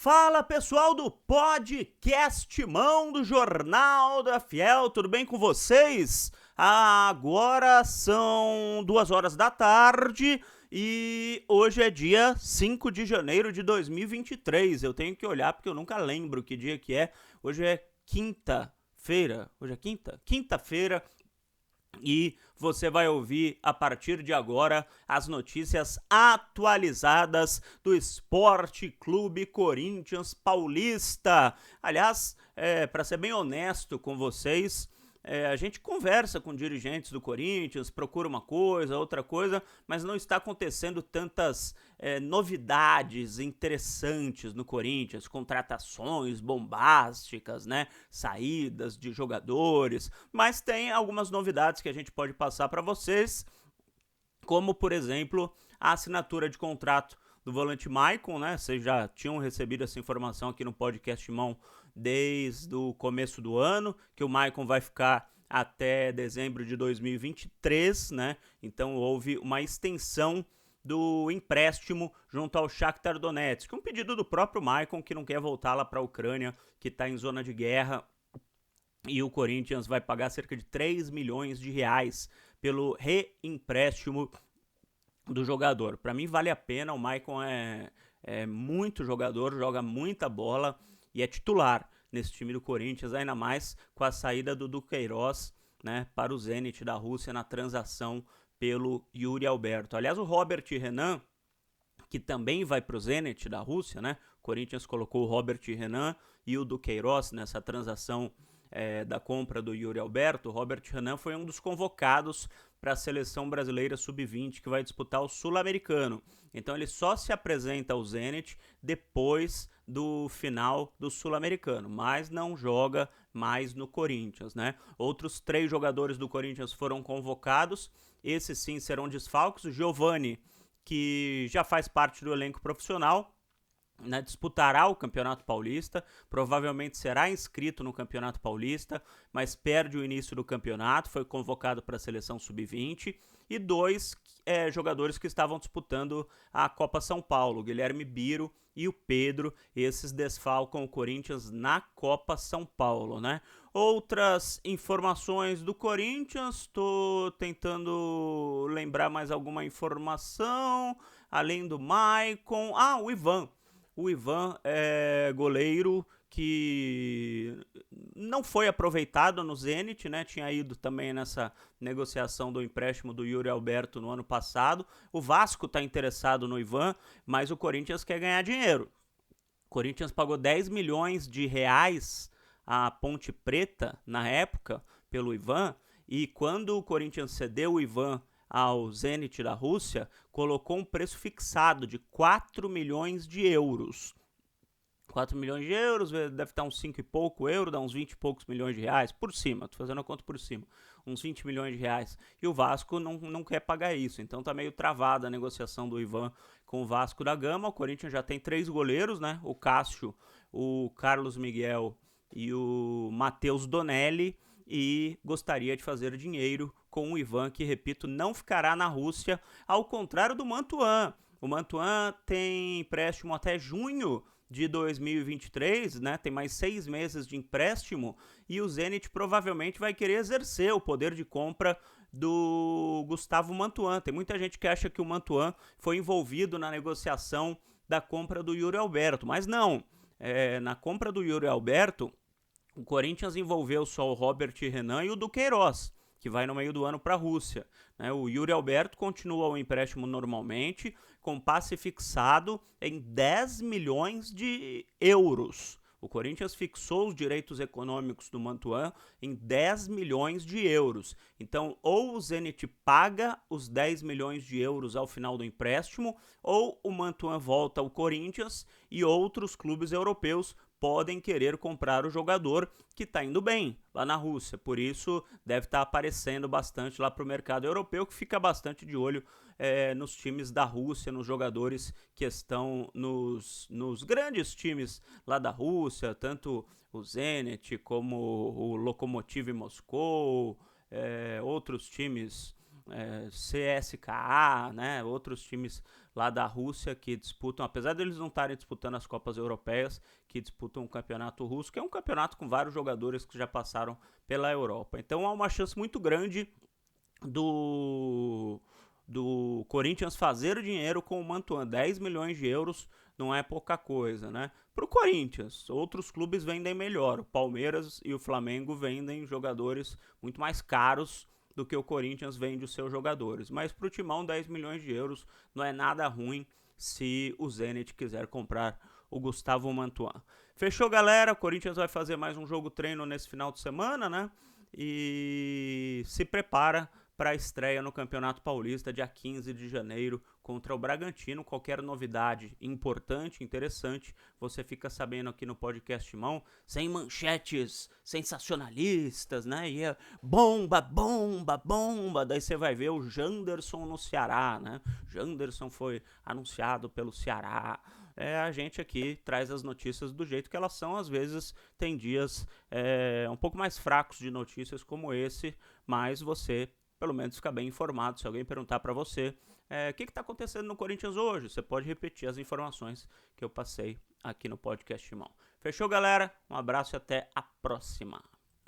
Fala pessoal do podcast Mão do Jornal da Fiel, tudo bem com vocês? Agora são 2 horas da tarde e hoje é dia 5 de janeiro de 2023. Eu tenho que olhar porque eu nunca lembro que dia que é. Hoje é quinta-feira. Hoje é quinta? Quinta-feira. E você vai ouvir a partir de agora as notícias atualizadas do Esporte Clube Corinthians Paulista. Aliás, para ser bem honesto com vocês, a gente conversa com dirigentes do Corinthians, procura uma coisa, outra coisa, mas não está acontecendo tantas novidades interessantes no Corinthians, contratações bombásticas, né? Saídas de jogadores, mas tem algumas novidades que a gente pode passar para vocês, como, por exemplo, a assinatura de contrato do volante Maicon, né? Vocês já tinham recebido essa informação aqui no podcast Mão desde o começo do ano, que o Maicon vai ficar até dezembro de 2023, né? Então houve uma extensão do empréstimo junto ao Shakhtar Donetsk, um pedido do próprio Maicon, que não quer voltar lá para a Ucrânia, que está em zona de guerra, e o Corinthians vai pagar cerca de 3 milhões de reais pelo reempréstimo do jogador. Para mim vale a pena, o Maicon é muito jogador, joga muita bola e é titular nesse time do Corinthians, ainda mais com a saída do Duqueiroz, né, para o Zenit da Rússia na transação pelo Yuri Alberto. Aliás, o Robert Renan, que também vai para o Zenit da Rússia, né? O Corinthians colocou o Robert Renan e o Duqueiroz nessa transação da compra do Yuri Alberto. O Robert Renan foi um dos convocados para a seleção brasileira sub-20 que vai disputar o Sul-Americano. Então ele só se apresenta ao Zenit depois do final do Sul-Americano, mas não joga mais no Corinthians, né? Outros 3 jogadores do Corinthians foram convocados, esses sim serão desfalques. O Giovani, que já faz parte do elenco profissional, né, disputará o Campeonato Paulista, provavelmente será inscrito no Campeonato Paulista, mas perde o início do campeonato, foi convocado para a seleção sub-20, e 2 jogadores que estavam disputando a Copa São Paulo, o Guilherme Biro e o Pedro. Esses desfalcam o Corinthians na Copa São Paulo, né? Outras informações do Corinthians, estou tentando lembrar mais alguma informação, além do Maicon. O Ivan. O Ivan é goleiro que não foi aproveitado no Zenit, né? Tinha ido também nessa negociação do empréstimo do Yuri Alberto no ano passado. O Vasco está interessado no Ivan, mas o Corinthians quer ganhar dinheiro. O Corinthians pagou 10 milhões de reais à Ponte Preta, na época, pelo Ivan, e quando o Corinthians cedeu o Ivan ao Zenit da Rússia, colocou um preço fixado de 4 milhões de euros. 4 milhões de euros, deve estar uns 5 e pouco euros, dá uns 20 e poucos milhões de reais, por cima, tô fazendo a conta por cima, uns 20 milhões de reais. E o Vasco não quer pagar isso, então tá meio travada a negociação do Ivan com o Vasco da Gama. O Corinthians já tem 3 goleiros, né? O Cássio, o Carlos Miguel e o Matheus Donelli, e gostaria de fazer dinheiro com o Ivan, que, repito, não ficará na Rússia, ao contrário do Mantuan. O Mantuan tem empréstimo até junho de 2023, né? Tem mais 6 meses de empréstimo, e o Zenit provavelmente vai querer exercer o poder de compra do Gustavo Mantuan. Tem muita gente que acha que o Mantuan foi envolvido na negociação da compra do Yuri Alberto, mas não. Na compra do Yuri Alberto, o Corinthians envolveu só o Robert Renan e o Duqueiroz, que vai no meio do ano para a Rússia, né? O Yuri Alberto continua o empréstimo normalmente, com passe fixado em 10 milhões de euros. O Corinthians fixou os direitos econômicos do Mantuan em 10 milhões de euros. Então, ou o Zenit paga os 10 milhões de euros ao final do empréstimo, ou o Mantuan volta ao Corinthians e outros clubes europeus podem querer comprar o jogador, que está indo bem lá na Rússia. Por isso, deve estar aparecendo bastante lá para o mercado europeu, que fica bastante de olho nos times da Rússia, nos jogadores que estão nos grandes times lá da Rússia, tanto o Zenit como o Lokomotiv Moscou, outros times CSKA, né, outros times lá da Rússia que disputam, apesar deles não estarem disputando as Copas Europeias, que disputam o Campeonato Russo, que é um campeonato com vários jogadores que já passaram pela Europa. Então há uma chance muito grande do Corinthians fazer dinheiro com o Mantuan. 10 milhões de euros não é pouca coisa, né? Pro Corinthians, outros clubes vendem melhor. O Palmeiras e o Flamengo vendem jogadores muito mais caros do que o Corinthians vende os seus jogadores. Mas pro Timão, 10 milhões de euros não é nada ruim se o Zenit quiser comprar o Gustavo Mantuan. Fechou, galera? O Corinthians vai fazer mais um jogo treino nesse final de semana, né? E se prepara para a estreia no Campeonato Paulista, dia 15 de janeiro, contra o Bragantino. Qualquer novidade importante, interessante, você fica sabendo aqui no podcast Timão, sem manchetes sensacionalistas, né? E é bomba, bomba, bomba. Daí você vai ver o Janderson no Ceará, né? Janderson foi anunciado pelo Ceará. A gente aqui traz as notícias do jeito que elas são. Às vezes tem dias um pouco mais fracos de notícias como esse, mas você pelo menos fica bem informado. Se alguém perguntar para você o que está acontecendo no Corinthians hoje, você pode repetir as informações que eu passei aqui no podcast Timão. Fechou, galera? Um abraço e até a próxima.